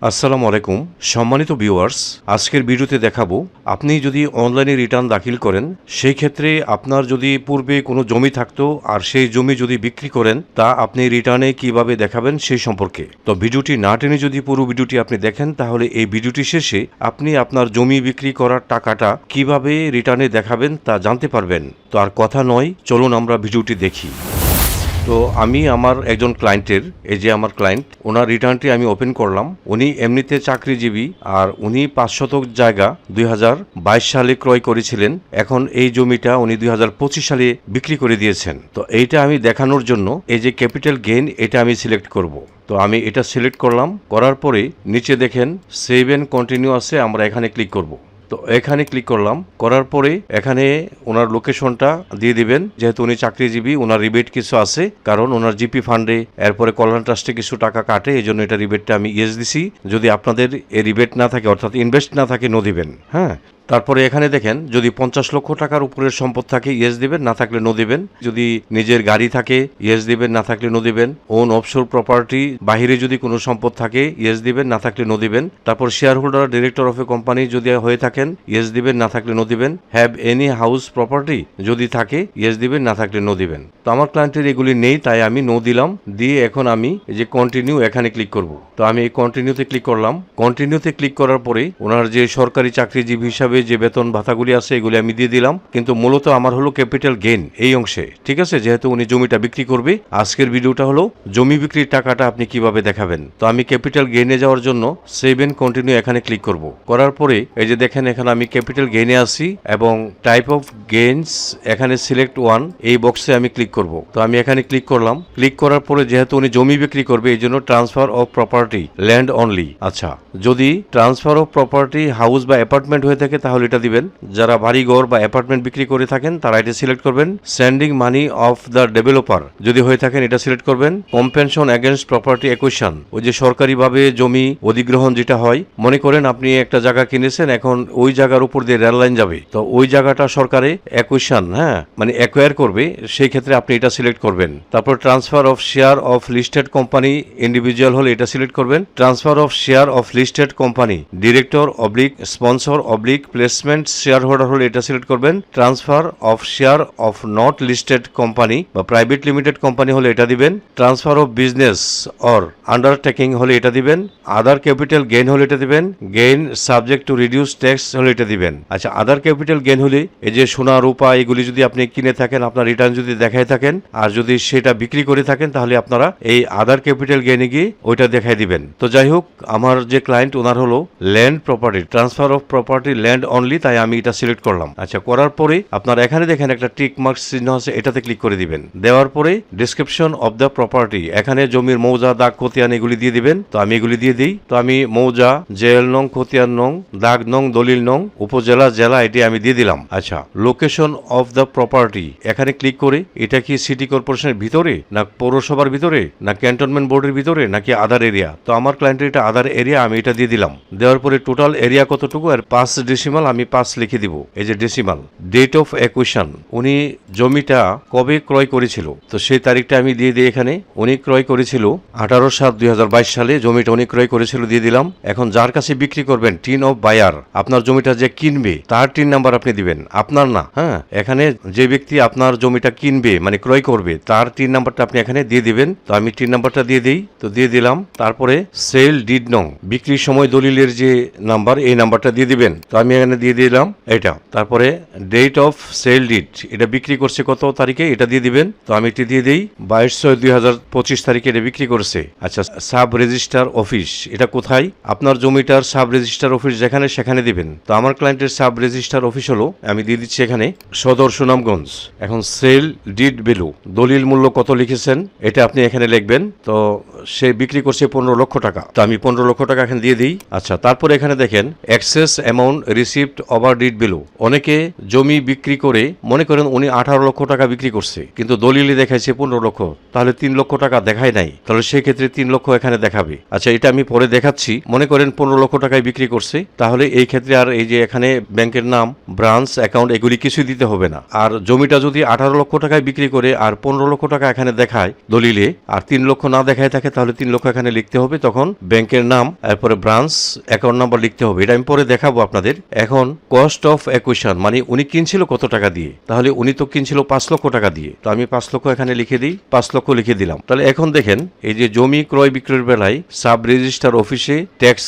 আসসালামু আলাইকুম সম্মানিত ভিউয়ার্স, আজকের ভিডিওতে দেখাবো আপনি যদি অনলাইনে রিটার্ন দাখিল করেন সেই ক্ষেত্রে আপনার যদি পূর্বে কোনো জমি থাকতো আর সেই জমি যদি বিক্রি করেন তা আপনি রিটার্নে কিভাবে দেখাবেন সেই সম্পর্কে। তো ভিডিওটি না টেনে যদি পুরো ভিডিওটি আপনি দেখেন তাহলে এই ভিডিওটি শেষে আপনি আপনার জমি বিক্রি করার টাকাটা কিভাবে রিটার্নে দেখাবেন তা জানতে পারবেন। তো আর কথা নয়, চলুন আমরা ভিডিওটি দেখি। তো আমি আমার একজন ক্লায়েন্টের, এই যে আমার ক্লায়েন্ট, ওনার রিটার্নটি আমি ওপেন করলাম। উনি এমনিতে চাকরিজীবী আর উনি 5 শতক জায়গা 2022 সালে ক্রয় করেছিলেন। এখন এই জমিটা উনি 2025 সালে বিক্রি করে দিয়েছেন। তো এইটা আমি দেখানোর জন্য এই যে ক্যাপিটাল গেইন এটা আমি সিলেক্ট করব। তো আমি এটা সিলেক্ট করলাম, করার পরে নিচে দেখেন সেভ এন্ড কন্টিনিউ আছে, আমরা এখানে ক্লিক করব। তো এখানে ক্লিক করলাম, করার পরে এখানে ওনার লোকেশনটা দিয়ে দিবেন। যেহেতু উনি চাকরিজীবী, ওনার রিবেট কিছু আছে, কারণ ওনার জিপি ফান্ডে এরপরে কল্যাণ ট্রাস্টে কিছু টাকা কাটে, এই জন্য এটা রিবেটটা আমি ইয়েস দিছি। যদি আপনাদের এই রিবেট না থাকে, অর্থাৎ ইনভেস্ট না থাকে, নো দিবেন। হ্যাঁ, তারপরে এখানে দেখেন যদি 50 লক্ষ টাকার উপরের সম্পদ থাকে ইয়েস দিবেন, না থাকলে নো দিবেন। যদি নিজের গাড়ি থাকে ইয়েস দিবেন, না থাকলে নো দিবেন। ওন অফশোর প্রপার্টি বাহিরে যদি কোনো সম্পদ থাকে ইয়েস দিবেন, না থাকলে নো দিবেন। তারপর share holder director of a company যদি হয়ে থাকেন ইয়েস দিবেন, না থাকলে নো দিবেন। হ্যাভ এনি হাউস প্রপার্টি যদি থাকে ইয়েস দিবেন, না থাকলে নো দিবেন। তো আমার ক্লায়েন্টের এগুলি নেই, তাই আমি নো দিলাম। দিয়ে এখন আমি এই যে কন্টিনিউ এখানে ক্লিক করব। তো আমি এই কন্টিনিউতে ক্লিক করলাম। কন্টিনিউতে ক্লিক করার পরে ওনার যে সরকারি চাকরিজীবী হিসাবে যে বেতন ভাতাগুলি আছে এগুলি আমি দিয়ে দিলাম, কিন্তু মূলত আমার হলো ক্যাপিটাল গেইন এই অংশে। ঠিক আছে, যেহেতু উনি জমিটা বিক্রি করবে, আজকের ভিডিওটা হলো জমি বিক্রির টাকাটা আপনি কিভাবে দেখাবেন। তো আমি ক্যাপিটাল গেইনে যাওয়ার জন্য সেভ এন্ড কন্টিনিউ এখানে ক্লিক করব। করার পরে এই যে দেখেন এখানে আমি ক্যাপিটাল গেইনে আসি এবং টাইপ অফ গেইনস এখানে সিলেক্ট ওয়ান এই বক্সে আমি ক্লিক করব। তো আমি এখানে ক্লিক করলাম। ক্লিক করার পরে যেহেতু উনি জমি বিক্রি করবে এই জন্য transfer of property land only. আচ্ছা, যদি ট্রান্সফার অফ প্রপার্টি হাউস বা অ্যাপার্টমেন্ট হয়ে থাকে তাহলে এটা দিবেন। যারা বাড়িঘর বা অ্যাপার্টমেন্ট বিক্রি করে থাকেন তারা এটা সিলেক্ট করবেন। Sending money of the developer যদি হয়ে থাকেন এটা সিলেক্ট করবেন। কম্পেনশন এগেনস্ট প্রপার্টি অ্যাকুইজিশন, ওই যে সরকারিভাবে জমি অধিগ্রহণ যেটা হয়, মনে করেন আপনি একটা জায়গা কিনেছেন, এখন ওই জায়গার উপর দিয়ে রেল লাইন যাবে, তো ওই জায়গাটা সরকারে অ্যাকুইজিশন, হ্যাঁ মানে অ্যাকোয়ার করবে, সেই ক্ষেত্রে আপনি এটা সিলেক্ট করবেন। তারপর transfer of share of listed company individual হলে এটা সিলেক্ট করবেন। Transfer of share of listed company director oblique sponsor oblique placement share holder হলে এটা সিলেক্ট করবেন। Transfer of share of not listed company বা প্রাইভেট লিমিটেড কোম্পানি হলে এটা দিবেন। Transfer of business or undertaking হলে এটা দিবেন। আদার ক্যাপিটাল গেইন হলে এটা দিবেন। Gain subject to reduce tax হলে এটা দিবেন। আচ্ছা, আদার ক্যাপিটাল গেইন হলে এই যে সোনা রূপা এগুলি যদি আপনি কিনে থাকেন, আপনার রিটার্ন যদি দেখায় থাকেন আর যদি সেটা বিক্রি করে থাকেন তাহলে আপনারা এই আদার ক্যাপিটাল গেইনে গিয়ে ওইটা দেখাই দিবেন। তো যাই হোক, আমার যে ক্লায়েন্ট ওনার হলো land property, transfer of property land only, তাই আমি এটা সিলেক্ট করলাম। আচ্ছা, করার পরে আপনার এখানে দেখেন একটা টিক মার্ক চিহ্ন আছে, এটাতে ক্লিক করে দিবেন। দেওয়ার পরে ডেসক্রিপশন অফ দ্য প্রপার্টি, এখানে জমির মৌজা দাগ খতিয়ান এগুলি দিয়ে দিবেন। তো আমি এগুলি দিয়ে দিই। তো আমি মৌজা, জেএল নং, খতিয়ান নং, দাগ নং, দলিল নং, উপজেলা, জেলা এটি আমি দিয়ে দিলাম। আচ্ছা, লোকেশন অফ দ্য প্রপার্টি এখানে ক্লিক করে এটা কি সিটি কর্পোরেশনের ভিতরে না পৌরসভার ভিতরে না ক্যান্টনমেন্ট বোর্ডের ভিতরে নাকি আদার এরিয়া। তো আমার ক্লায়েন্টের এটা আদার এরিয়া, আমি এটা দিয়ে দিলাম। দেওয়ার পরে টোটাল এরিয়া কতটুকু আর 5 ডেসিমাল আমি 5 লিখে দিব। এই যে ডেসিমাল। ডেট অফ অ্যাকুইজিশন, উনি জমিটা কবে ক্রয় করেছিল তো সেই তারিখটা আমি দিয়ে দিই এখানে। উনি ক্রয় করেছিল 18/7/2022 সালে জমিটা উনি ক্রয় করেছিল, দিয়ে দিলাম। এখন যার কাছে বিক্রি করবেন, টিন অফ বায়ার, আপনার জমিটা যে কিনবে তার টিন নাম্বার আপনি দিবেন, আপনার না। হ্যাঁ, এখানে যে ব্যক্তি আপনার জমিটা কিনবে মানে ক্রয় করবে তার টিন নাম্বারটা আপনি এখানে দিয়ে দিবেন। তো আমি টিন নাম্বারটা দিয়ে দিই। তো দিয়ে দিলাম। তারপরে সেল ডিড নং, বিক্রির সময় দলিলের যে নাম্বার এই নাম্বারটা দিয়ে দিবেন। তো আমি এখানে দিয়ে দিলাম এটা। তারপরে ডেট অফ সেল ডিড, এটা বিক্রি করছে কত তারিখে এটা দিয়ে দিবেন। তো আমি এটি দিয়ে দিই 22/6/2025 তারিখে এটা বিক্রি করছে। আচ্ছা, সাব রেজিস্ট্রার অফিস এটা কোথায়, আপনার জমিটার সাব রেজিস্ট্রার অফিস যেখানে সেখানে দিবেন। তো আমার ক্লায়েন্টের সাব রেজিস্ট্রার অফিস হলো, আমি দিয়ে দিচ্ছি এখানে সদর সুনামগঞ্জ। এখন সেল ডিড ভ্যালু, দলিল মূল্য কত লিখেছেন এটা আপনি এখানে লিখবেন। তো সে বিক্রি করছে 15 লক্ষ টাকা, তো আমি 15 লক্ষ টাকা এখানে দিয়ে দিই। আচ্ছা, তারপরে এখানে দেখেন excess amount receive received over deed below. অনেকে জমি বিক্রি করে মনে করেন উনি 18 লক্ষ টাকা বিক্রি করছে, কিন্তু দলিলে দেখাইছে 15 লক্ষ, তাহলে 3 লক্ষ টাকা দেখায় নাই, তাহলে সেই ক্ষেত্রে 3 লক্ষ এখানে দেখাবে। আচ্ছা, এটা আমি পরে দেখাচ্ছি। মনে করেন 15 লক্ষ টাকায় বিক্রি করছে, তাহলে এই ক্ষেত্রে আর এই যে এখানে ব্যাংকের নাম, ব্রাঞ্চ, অ্যাকাউন্ট এগুলি কিছুই দিতে হবে না। আর জমিটা যদি 18 লক্ষ টাকায় বিক্রি করে আর 15 লক্ষ টাকা এখানে দেখায় দলিলে, আর 3 লক্ষ না দেখায় থাকে, তাহলে 3 লক্ষ এখানে লিখতে হবে। তখন ব্যাংকের নাম, এরপরে ব্রাঞ্চ, অ্যাকাউন্ট নাম্বার লিখতে হবে। এটা আমি পরে দেখাবো আপনাদের। এখন কস্ট অফ অ্যাকুইজিশন, মানে উনি কিনছিল কত টাকা দিয়ে, তাহলে উনি তো কিনছিল 5 লক্ষ টাকা দিয়ে, তো আমি 5 লক্ষ এখানে লিখে দিই, 5 লক্ষ লিখে দিলাম। তাহলে এখন দেখেন এই যে জমি ক্রয় বিক্রয়ের বেলায় সাব রেজিস্ট্রার অফিসে ট্যাক্স,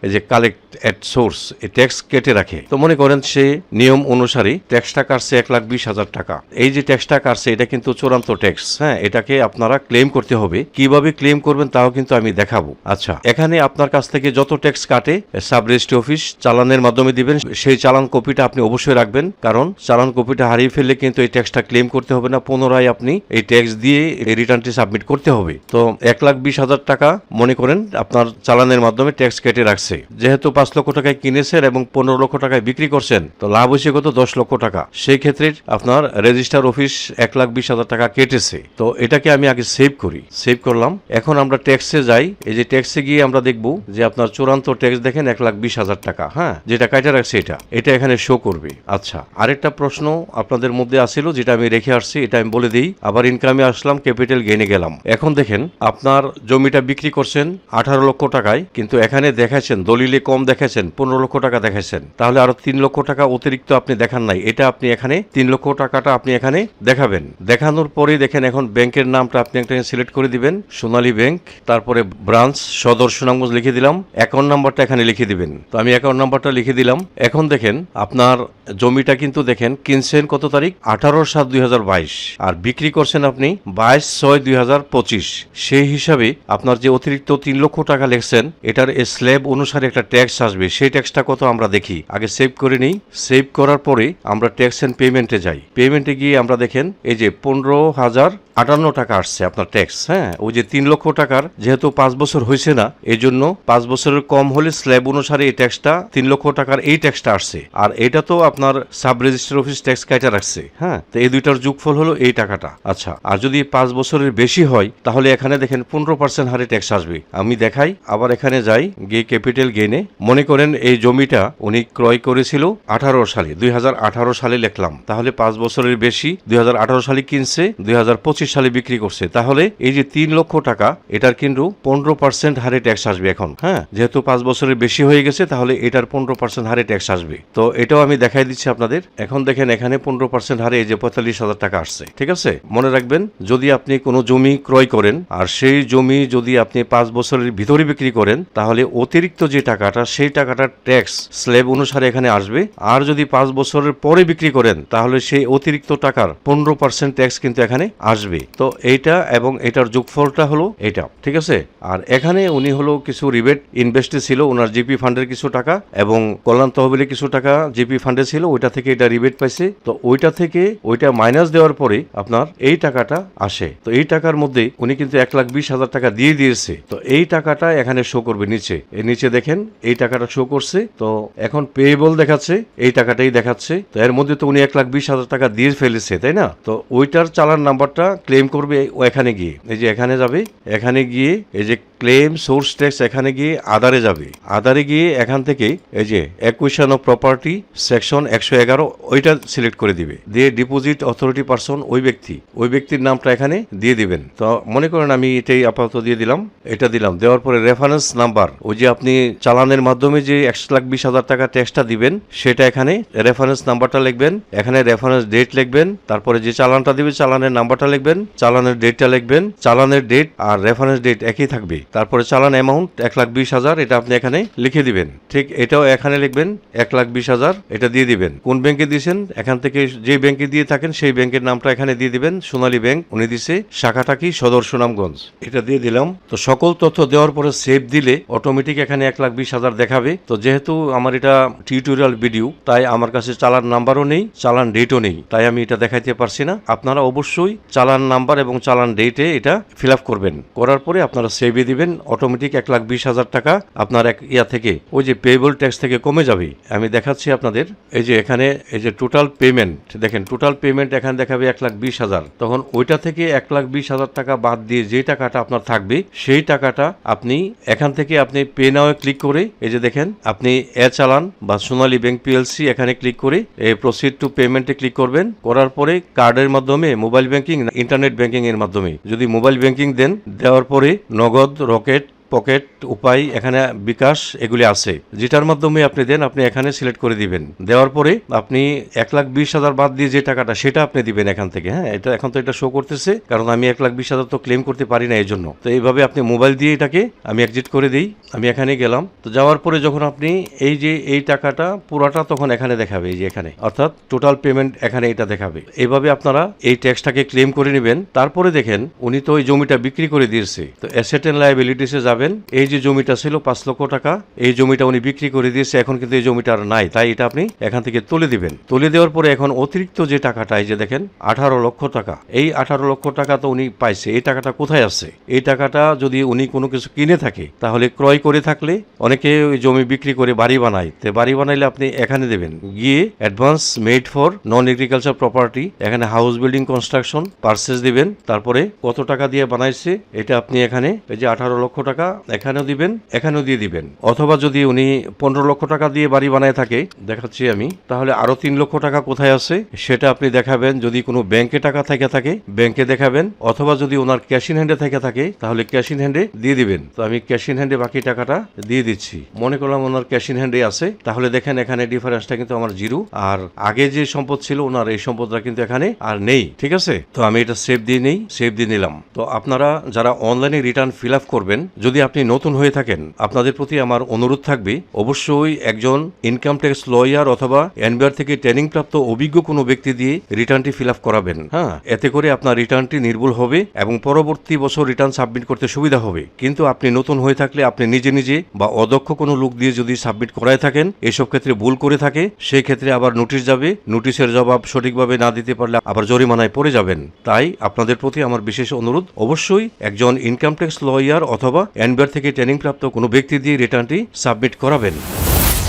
এই যে কালেক্ট এট সোর্স, এই ট্যাক্স কেটে রাখে। তো মনে করেন সে নিয়ম অনুসারে ট্যাক্সটা কাটছে 1,20,000 টাকা। এই যে ট্যাক্সটা কাটছে এটা কিন্তু চূড়ান্ত ট্যাক্স। হ্যাঁ, এটাকে আপনারা ক্লেম করতে হবে। কিভাবে ক্লেম করবেন তাও কিন্তু আমি দেখাবো। আচ্ছা, এখানে আপনার কাছ থেকে যত ট্যাক্স কাটে সাব রেজিস্ট্রি অফিস চালানের মাধ্যমে দিবেন। সেই চালান কপিটা আপনি অবশ্যই রাখবেন, কারণ চালান কপিটা হারিয়ে ফেললে কিন্তু এই ট্যাক্সটা ক্লেম করতে হবে না, পুনরায় আপনি এই ট্যাক্স দিয়ে এই রিটার্নটি সাবমিট করতে হবে। তো 1,20,000 টাকা মনে করেন আপনার চালানের মাধ্যমে ট্যাক্স কেটে রাখছে। যেহেতু 5 লক্ষ টাকায় কিনেছেন এবং 15 লক্ষ টাকায় বিক্রি করছেন, তো লাভ হয়েছে কত? 10 লক্ষ টাকা। সেই ক্ষেত্রে আপনার রেজিস্ট্রার অফিস 1,20,000 টাকা কেটেছে। তো এটাকে আমি আগে সেভ করি, সেভ করলাম। এখন আমরা ট্যাক্সে যাই। এই যে ট্যাক্সে গিয়ে আমরা দেখব যে আপনার চূড়ান্ত ট্যাক্স দেখেন 1,20,000 টাকা। হ্যাঁ, যেটা কাটা রাখছে এটা এখানে শো করবে। আচ্ছা, আরেকটা প্রশ্ন আপনাদের মধ্যে আসছিল যেটা আমি রেখে আসছি, এটা আমি বলে দিই। আবার ইনকামে আসলাম, ক্যাপিটাল গেইনে গেলাম। এখন দেখেন আপনার জমিটা বিক্রি করছেন 18 লক্ষ টাকায়, কিন্তু এখানে দেখাচ্ছেন দলিলে কম দেখাচ্ছেন, 15 লক্ষ টাকা দেখাচ্ছেন, তাহলে আরো 3 লক্ষ টাকা অতিরিক্ত আপনি দেখান নাই। এটা আপনি এখানে 3 লক্ষ টাকাটা আপনি এখানে দেখাবেন। দেখানোর পরে দেখেন এখন ব্যাংকের নামটা আপনি একটা সিলেক্ট করে দিবেন, সোনালী ব্যাংক, তারপরে ব্রাঞ্চ সদর সুনামগঞ্জ লিখে দিলাম, অ্যাকাউন্ট নাম্বারটা এখানে লিখে দিবেন। তো আমি অ্যাকাউন্ট নাম্বারটা লিখে দিলাম। এখন দেখেন আপনার জমিটা কিন্তু দেখেন কিনছেন কত তারিখ? 18/7/2022, আর বিক্রি করছেন আপনি 22/6/2025। সেই হিসাবে আপনার যে অতিরিক্ত 3 লক্ষ টাকা লিখছেন এটার স্ল্যাব অনুসারে একটা ট্যাক্স আসবে। সেই ট্যাক্সটা কত আমরা দেখি, আগে সেভ করে নিই। সেভ করার পরে আমরা ট্যাক্স এন্ড পেমেন্টে যাই। পেমেন্টে গিয়ে আমরা দেখেন এই যে 15,058 টাকা আসছে আপনার ট্যাক্স। হ্যাঁ, ওই যে 3 লক্ষ টাকার যেহেতু 5 বছর হয়েছে না, এই জন্য 5 বছরের কম হলে স্ল্যাব অনুসারে এই ট্যাক্সটা 3 লক্ষ টাকার এই ট্যাক্সটা আসছে। আর এটা তো আপনার সাব রেজিস্ট্রার অফিস ট্যাক্স কাটা রাখছে। হ্যাঁ, তো এই দুইটার যোগফল হলো এই টাকাটা। আচ্ছা, আর যদি 5 বছরের বেশি হয় তাহলে এখানে দেখেন 15% হারে ট্যাক্স আসবে। আমি দেখাই, আবার এখানে যাই, গিয়ে ক্যাপিটাল গেইনে মনে করেন এই জমিটা উনি ক্রয় করেছিল 18 সালে, 2018 সালে লিখলাম। তাহলে 5 বছরের বেশি 2018 সালে কিনছে, 2025 সালে বিক্রি করছে। তাহলে এই যে 3 লক্ষ টাকা এটার কিন্তু 15% হারে ট্যাক্স আসবে এখন। হ্যাঁ, যেহেতু 5 বছরের বেশি হয়ে গেছে তাহলে এটার 15% হারে ট্যাক্স আসবে। তো এটাও আমি দেখাই দিচ্ছি আপনাদের। এখন দেখেন এখানে 15% হারে এই যে 45,000 টাকা আসছে। ঠিক আছে, মনে রাখবেন যদি আপনি কোনো জমি ক্রয় করেন আর সেই জমি যদি আপনি 5 বছরের ভিতরে বিক্রি করেন তাহলে অতিরিক্ত যে টাকাটা সেই টাকাটা ট্যাক্স স্ল্যাব অনুসারে এখানে আসবে। আর যদি 5 বছরের পরে বিক্রি করেন তাহলে সেই অতিরিক্ত টাকার 15% ট্যাক্স কিন্তু এখানে আসবে। তো এইটা এবং এটার যোগফলটা হলো এটা। ঠিক আছে, আর এখানে উনি হলো কিছু রিবেট ইনভেস্টে ছিল, ওনার জিপি ফান্ডের কিছু টাকা এবং কল্যাণ তহবিলে কিছু টাকা জিপি ফান্ডে ছিল, ওইটা থেকে এটা রিবেট পাইছে। তো ওইটা থেকে ওইটা মাইনাস দেওয়ার পরে আপনার এই টাকাটা আসে। তো এই টাকার মধ্যে উনি কিন্তু 1,20,000 টাকা দিয়ে দিয়েছে। তো এই টাকাটা এখানে শো করবে নিচে, এই নিচে দেখেন এই টাকাটা শো করছে। তো এখন পেয়েবল দেখাচ্ছে, এই টাকাটাই দেখাচ্ছে। তো এর মধ্যে তো উনি 1,20,000 টাকা দিয়ে ফেলেছে, তাই না? তো ওইটার চালান নাম্বারটা ক্লেম করবে এখানে গিয়ে, এই যে এখানে যাবে, এখানে গিয়ে এই যে ক্লেম সোর্স ট্যাক্স, এখানে গিয়ে আদারে যাবে। আদারে গিয়ে এখান থেকে এই যে অ্যাকুইজিশন অফ প্রপার্টি সেকশন 111 ওইটা সিলেক্ট করে দিবে, দিয়ে ডিপোজিট অথরিটি পারসন ওই ব্যক্তির নামটা এখানে দিয়ে দিবেন। তো মনে করেন আমি এটাই আপাতত দিয়ে দিলাম, এটা দিলাম। দেওয়ার পরে রেফারেন্স নাম্বার, ওই যে আপনি চালানের মাধ্যমে যে 1,20,000 টাকা ট্যাক্সটা দিবেন সেটা এখানে রেফারেন্স নাম্বারটা লিখবেন, এখানে রেফারেন্স ডেট লিখবেন, তারপরে যে চালানটা দিবে চালানের নাম্বারটা লিখবেন, চালানের ডেটটা লিখবেন, চালানের ডেট আর রেফারেন্স ডেট একই থাকবে। তারপরে চালান অ্যামাউন্ট 1,20,000 এটা আপনি এখানে লিখে দিবেন। ঠিক এটাও এখানে লিখবেন 1,20,000, এটা দিয়ে দিবেন। কোন ব্যাংকে দিয়েছেন এখান থেকে যে ব্যাংকে দিয়ে থাকেন সেই ব্যাংকের নামটা এখানে দিয়ে দিবেন, সোনালী ব্যাংক উনি দিছে, শাখাটা কি সদর সুনামগঞ্জ, এটা দিয়ে দিলাম। তো সকল তথ্য দেওয়ার পরে সেভ দিলে অটোমেটিক এখানে 1,20,000 দেখাবে। তো যেহেতু আমার এটা টিউটোরিয়াল ভিডিও তাই আমার কাছে চালান নাম্বারও নেই, চালান ডেটও নেই, তাই আমি এটা দেখাইতে পারছি না। আপনারা অবশ্যই চালান নাম্বার এবং চালান ডেটে এটা ফিল আপ করবেন, করার পরে আপনারা সেভে দিবেন। অটোমেটিক 1,20,000 টাকা আপনার এক ইয়া থেকে ওই যে পেয়েবল ট্যাক্স থেকে কমে যাবে। আমি দেখাচ্ছি আপনাদের। এই যে এখানে এই যে টোটাল পেমেন্ট দেখেন, টোটাল পেমেন্ট এখানে দেখাবে 1,20,000। তখন ওইটা থেকে 1,20,000 টাকা বাদ দিয়ে যে টাকাটা আপনার থাকবে সেই টাকাটা আপনি এখান থেকে আপনি পে নাও ক্লিক করে এই যে দেখেন আপনি চালান বা সোনালী ব্যাংক পিএলসি এখানে ক্লিক করে এই প্রসিড টু পেমেন্টে ক্লিক করবেন। করার পরে কার্ডের মাধ্যমে, মোবাইল ব্যাংকিং, ইন্টারনেট ব্যাংকিং এর মাধ্যমে যদি মোবাইল ব্যাংকিং দেন, দেওয়ার পরে নগদ, রকেট, পকেট, উপায়, এখানে বিকাশ এগুলি আছে, যেটার মাধ্যমে আপনি দেন আপনি এখানে সিলেক্ট করে দিবেন। দেওয়ার পরে আপনি 1,20,000 বাদ দিয়ে যে টাকাটা সেটা আপনি দিবেন এখান থেকে। হ্যাঁ, এটা এখন তো এটা শো করতেছে, কারণ আমি 1,20,000 তো ক্লেম করতে পারি না, এই জন্য। তো এইভাবে আপনি মোবাইল দিয়ে এটাকে আমি এক্সিট করে দিই। আমি এখানে গেলাম, তো যাওয়ার পরে যখন আপনি এই যে এই টাকাটা পুরাটা তখন এখানে দেখাবে, এই যে এখানে, অর্থাৎ টোটাল পেমেন্ট এখানে এটা দেখাবে। এইভাবে আপনারা এই ট্যাক্সটাকে ক্লেম করে নেবেন। তারপরে দেখেন উনি তো ওই জমিটা বিক্রি করে দিয়েছে, তো অ্যাসেট এন্ড লায়াবিলিটিসে যাবেন। এই যে জমিটা ছিল 5 লক্ষ টাকা, এই জমিটা উনি বিক্রি করে দিয়েছে, এখন কিন্তু এই জমিটা আর নাই, তাই এটা আপনি এখান থেকে তুলে দিবেন। তুলে দেওয়ার পরে এখন অতিরিক্ত যে টাকাটা, এই যে দেখেন 18 লক্ষ টাকা, এই 18 লক্ষ টাকা তো উনি পাইছে, এই টাকাটা কোথায় আছে? এই টাকাটা যদি উনি কোনো কিছু কিনে থাকে, তাহলে ক্রয় করে থাকলে অনেকে ওই জমি বিক্রি করে বাড়ি বানায়, তো বাড়ি বানাইলে আপনি এখানে দেবেন, গিয়ে advance made for non agriculture property, এখানে হাউস বিল্ডিং কনস্ট্রাকশন পারচেজ দিবেন। তারপরে কত টাকা দিয়ে বানাইছে এটা আপনি এখানে, এই যে 18 লক্ষ টাকা এখানেও দিবেন, এখানেও দিয়ে দিবেন। অথবা যদি উনি 15 লক্ষ টাকা দিয়ে বাড়ি বানায় থাকে, দেখাচ্ছি আমি, তাহলে আরো 3 লক্ষ টাকা কোথায় আছে সেটা আপনি দেখাবেন। যদি কোনো ব্যাংকে টাকা থেকে থাকে ব্যাংকে দেখাবেন, অথবা যদি ওনার ক্যাশ ইন হ্যান্ডে থেকে থাকে তাহলে ক্যাশ ইন হ্যান্ডে দিয়ে দিবেন। তো আমি ক্যাশ ইন হ্যান্ডে বাকি টাকাটা দিয়ে দিচ্ছি। মনে করলাম ওনার ক্যাশ ইন হ্যান্ডে আছে, তাহলে দেখেন এখানে ডিফারেন্সটা কিন্তু আমার 0, আর আগে যে সম্পদ ছিল ওনার এই সম্পদটা কিন্তু এখানে আর নেই। ঠিক আছে, তো আমি এটা সেভ দিয়ে নেই, সেভ দিয়ে নিলাম। তো আপনারা যারা অনলাইনে রিটার্ন ফিল আপ করবেন, যদি আপনি নতুন হয়ে থাকেন, আপনাদের প্রতি আমার অনুরোধ থাকবে অবশ্যই একজন ইনকাম ট্যাক্স লয়ার অথবা এনবিআর থেকে ট্রেনিং প্রাপ্ত অভিজ্ঞ কোনো ব্যক্তি দিয়ে রিটার্নটি ফিল আপ করাবেন। হ্যাঁ, এতে করে আপনার রিটার্নটি নির্ভুল হবে এবং পরবর্তী বছর রিটার্ন সাবমিট করতে সুবিধা হবে। কিন্তু আপনি নতুন হয়ে থাকলে আপনি নিজে নিজে বা অদক্ষ কোনো লোক দিয়ে যদি সাবমিট করায় থাকেন, এসব ক্ষেত্রে ভুল করে থাকে, সেই ক্ষেত্রে আবার নোটিশ যাবে, নোটিশের জবাব সঠিকভাবে না দিতে পারলে আবার জরিমানায় পড়ে যাবেন। তাই আপনাদের প্রতি আমার বিশেষ অনুরোধ, অবশ্যই একজন ইনকাম ট্যাক্স লয়ার অথবা এনবিআর থেকে ট্রেনিং প্রাপ্ত কোনো ব্যক্তি দিয়ে রিটার্নটি সাবমিট করাবেন।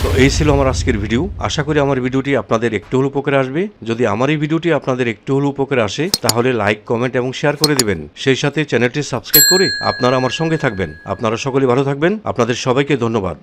তো এই ছিল আমার আজকের ভিডিও। আশা করি আমার ভিডিওটি আপনাদের একটু হলেও উপকারে আসবে। যদি আমার এই ভিডিওটি আপনাদের একটু হলেও উপকারে আসে, তাহলে লাইক, কমেন্ট এবং শেয়ার করে দিবেন। সেই সাথে চ্যানেলটি সাবস্ক্রাইব করে আপনারা আমার সঙ্গে থাকবেন। আপনারা সকলে ভালো থাকবেন। আপনাদের সবাইকে ধন্যবাদ।